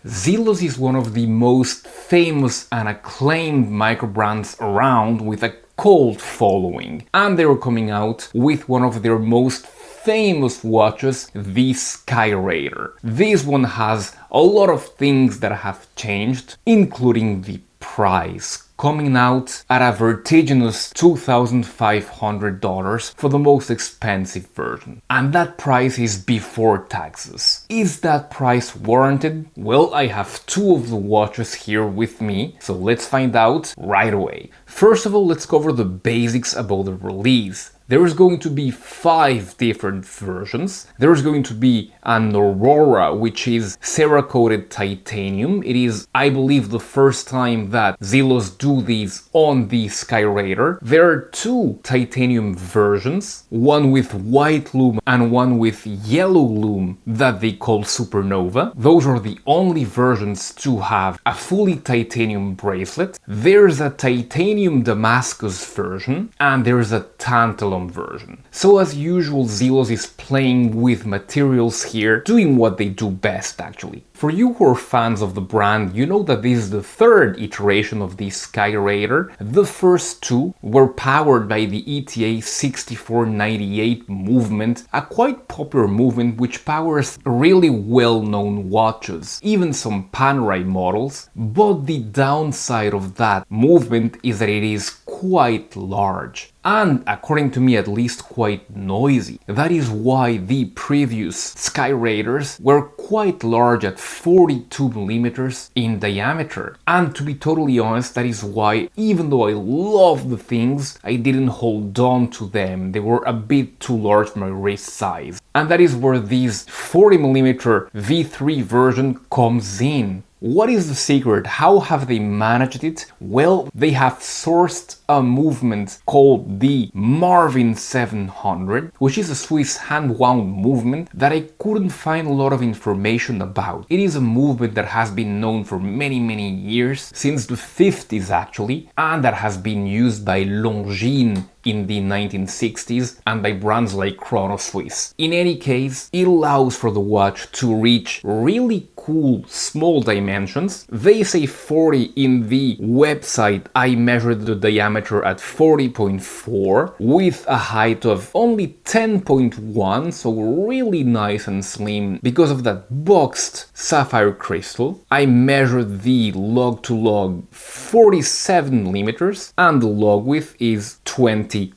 Zelos is one of the most famous and acclaimed microbrands around with a cult following, and they were coming out with one of their most famous watches, the Skyraider. This one has a lot of things that have changed, including the price, coming out at a vertiginous $2,500 for the most expensive version. And that price is before taxes. Is that price warranted? Well, I have two of the watches here with me, so let's find out right away. First of all, let's cover the basics about the release. There is going to be 5 different versions. There is going to be an Aurora, which is Cerakoted titanium. It is, I believe, the first time that Zelos do these on the Skyraider. There are 2 titanium versions, one with white lume and one with yellow lume that they call Supernova. Those are the only versions to have a fully titanium bracelet. There's a titanium Adamascus version, and there's a tantalum version. So as usual, Zelos is playing with materials here, doing what they do best actually. For you who are fans of the brand, you know that this is the 3rd iteration of the Skyraider. The first 2 were powered by the ETA 6498 movement, a quite popular movement which powers really well-known watches, even some Panerai models, but the downside of that movement is that it is quite large. And, according to me at least, quite noisy. That is why the previous Skyraiders were quite large at 42mm in diameter. And to be totally honest, that is why, even though I love the things, I didn't hold on to them. They were a bit too large for my wrist size. And that is where this 40mm V3 version comes in. What is the secret? How have they managed it? Well, they have sourced a movement called the Martin 700, which is a Swiss hand-wound movement that I couldn't find a lot of information about. It is a movement that has been known for many years, since the 50s actually, and that has been used by Longines in the 1960s and by brands like Chrono Swiss. In any case, it allows for the watch to reach really cool small dimensions. They say 40 in the website. I measured the diameter at 40.4 with a height of only 10.1, so really nice and slim because of that boxed sapphire crystal. I measured the log to log 47mm and the log width is 20mm. The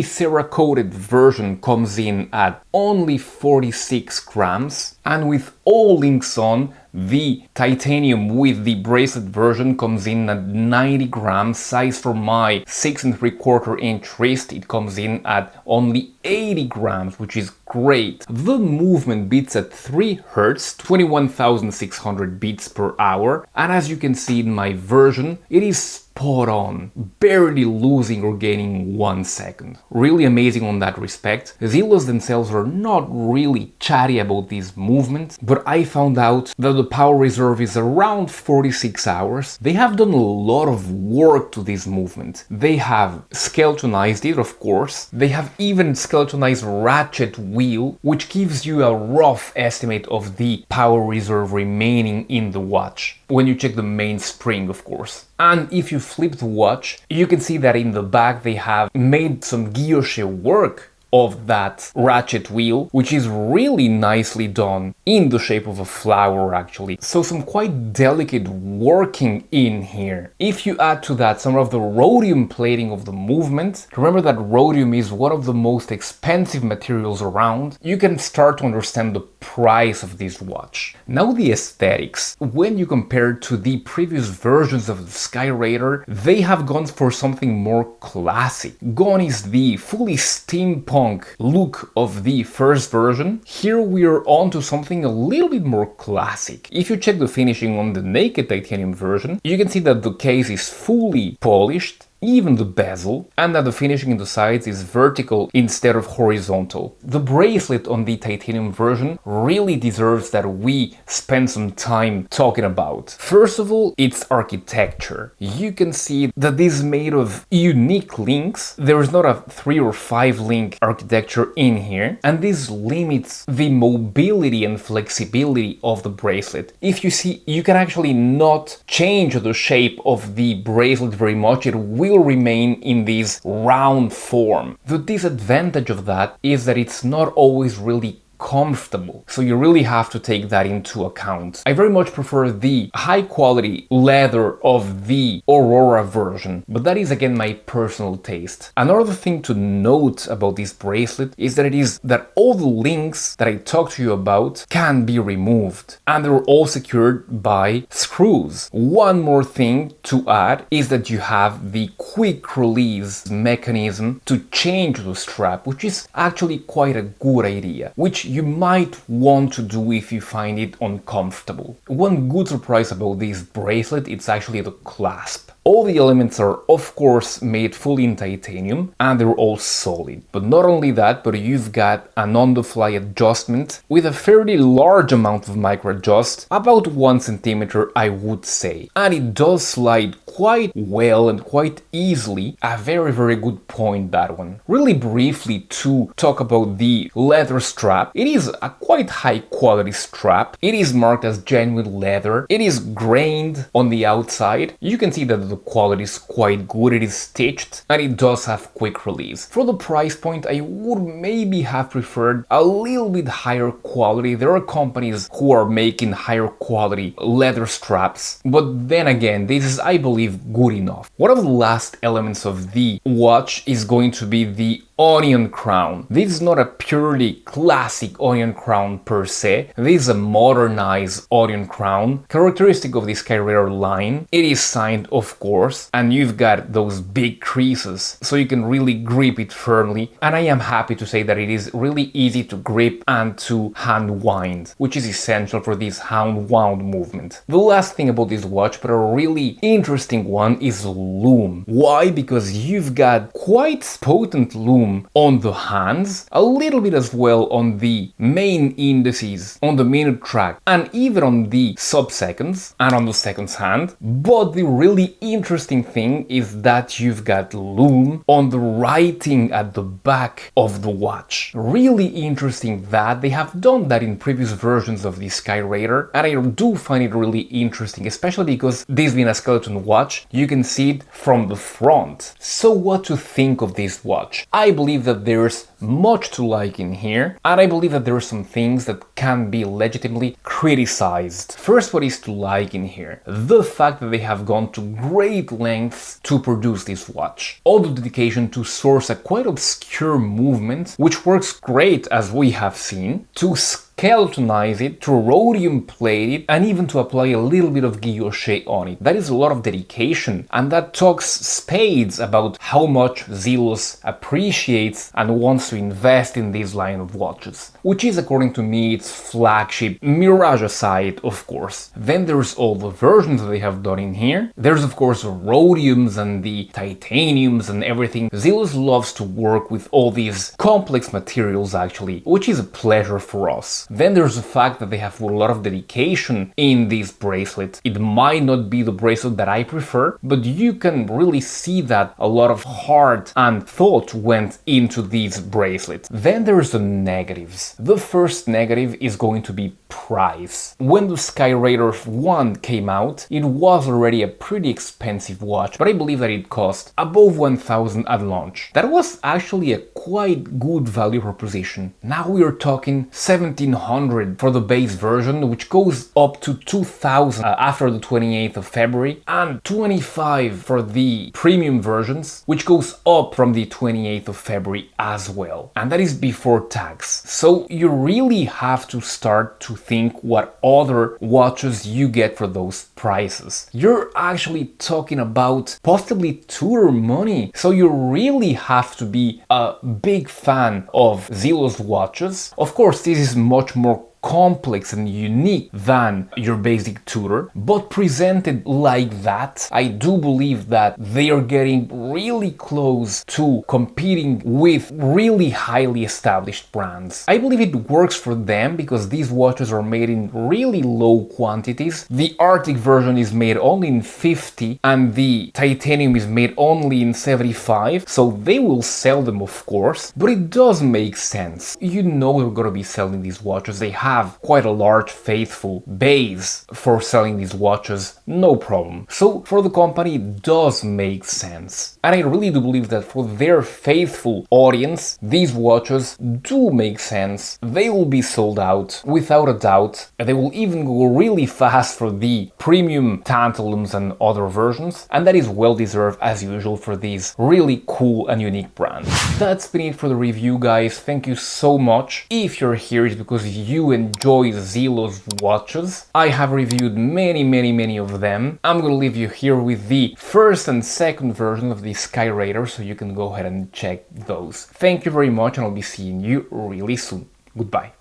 Cerakoted version comes in at only 46 grams, and with all links on, the titanium with the bracelet version comes in at 90 grams. Size for my 6¾ inch wrist, it comes in at only 80 grams, which is great. The movement beats at 3 Hz, 21,600 beats per hour, and as you can see in my version, it is spot on, barely losing or gaining 1 second. Really amazing on that respect. Zelos themselves are not really chatty about this movement, but I found out that the power reserve is around 46 hours. They have done a lot of work to this movement. They have skeletonized it, of course. They have even skeletonized ratchet wheel, which gives you a rough estimate of the power reserve remaining in the watch, when you check the main spring, of course. And if you flip the watch, you can see that in the back they have made some guilloche work of that ratchet wheel, which is really nicely done in the shape of a flower actually. So some quite delicate working in here. If you add to that some of the rhodium plating of the movement, remember that rhodium is one of the most expensive materials around, you can start to understand the price of this watch. Now the aesthetics. When you compare to the previous versions of the Skyraider, they have gone for something more classic. Gone is the fully steampunk look of the first version. Here we are on to something a little bit more classic. If you check the finishing on the naked titanium version, you can see that the case is fully polished. even the bezel, and that the finishing in the sides is vertical instead of horizontal. The bracelet on the titanium version really deserves that we spend some time talking about. First of all, its architecture. You can see that this is made of unique links. There is not a 3 or 5 link architecture in here, and this limits the mobility and flexibility of the bracelet. If you see, you can actually not change the shape of the bracelet very much. It will remain in this round form. The disadvantage of that is that it's not always really comfortable, so you really have to take that into account. I very much prefer the high quality leather of the Aurora version, but that is again my personal taste. Another thing to note about this bracelet is that all the links that I talked to you about can be removed, and they're all secured by screws. One more thing to add is that you have the quick release mechanism to change the strap, which is actually quite a good idea, which you might want to do if you find it uncomfortable. One good surprise about this bracelet, it's actually the clasp. All the elements are of course made fully in titanium and they're all solid. But not only that, but you've got an on-the-fly adjustment with a fairly large amount of micro adjust, about 1 centimeter I would say. And it does slide quite well and quite easily. A very good point, that one. Really briefly to talk about the leather strap. It is a quite high quality strap. It is marked as genuine leather. It is grained on the outside. You can see that the quality is quite good. It is stitched and it does have quick release. For the price point, I would maybe have preferred a little bit higher quality. There are companies who are making higher quality leather straps, but then again, this is, I believe, good enough. One of the last elements of the watch is going to be the onion crown. This is not a purely classic onion crown per se. This is a modernized onion crown, characteristic of the Skyraider line. It is signed, of course, and you've got those big creases, so you can really grip it firmly. And I am happy to say that it is really easy to grip and to hand wind, which is essential for this hand wound movement. The last thing about this watch, but a really interesting one, is Lume. Why? Because you've got quite potent Lume on the hands, a little bit as well on the main indices, on the minute track, and even on the sub-seconds and on the seconds hand. But the really interesting thing is that you've got Lume on the writing at the back of the watch. Really interesting that they have done that in previous versions of the Skyraider, and I do find it really interesting, especially because this being a skeleton watch, you can see it from the front. So what to think of this watch? I believe that there's much to like in here, and I believe that there are some things that can be legitimately criticized. First, what is to like in here? The fact that they have gone to great lengths to produce this watch. All the dedication to source a quite obscure movement, which works great as we have seen, to skeletonize it, to rhodium plate it, and even to apply a little bit of guilloche on it. That is a lot of dedication, and that talks spades about how much Zelos appreciates and wants to invest in this line of watches, which is, according to me, its flagship, Mirage aside, of course. Then there's all the versions that they have done in here. There's of course the rhodiums and the titaniums and everything. Zelos loves to work with all these complex materials actually, which is a pleasure for us. Then there's the fact that they have a lot of dedication in this bracelet. It might not be the bracelet that I prefer, but you can really see that a lot of heart and thought went into these bracelets. Then there's the negatives. The first negative is going to be price. When the Skyraider 1 came out, it was already a pretty expensive watch, but I believe that it cost above 1,000 at launch. That was actually a quite good value proposition. Now we are talking 1,700 for the base version, which goes up to 2,000 after the 28th of February, and 25 for the premium versions, which goes up from the 28th of February as well. And that is before tax. So you really have to start to think what other watches you get for those prices. You're actually talking about possibly Tudor money. So you really have to be a big fan of Zelos watches. Of course, this is much more complex and unique than your basic Tudor, but presented like that, I do believe that they are getting really close to competing with really highly established brands. I believe it works for them because these watches are made in really low quantities. The Arctic version is made only in 50 and the titanium is made only in 75, so they will sell them, of course, but it does make sense. You know they're gonna be selling these watches. They have quite a large faithful base for selling these watches, no problem. So for the company, it does make sense. And I really do believe that for their faithful audience, these watches do make sense. They will be sold out without a doubt. They will even go really fast for the premium tantalums and other versions, and that is well deserved as usual for these really cool and unique brands. That's been it for the review, guys. Thank you so much. If you're here, it's because you enjoy Zelos watches. I have reviewed many of them. I'm gonna leave you here with the first and second version of the Skyraider, so you can go ahead and check those. Thank you very much, and I'll be seeing you really soon. Goodbye.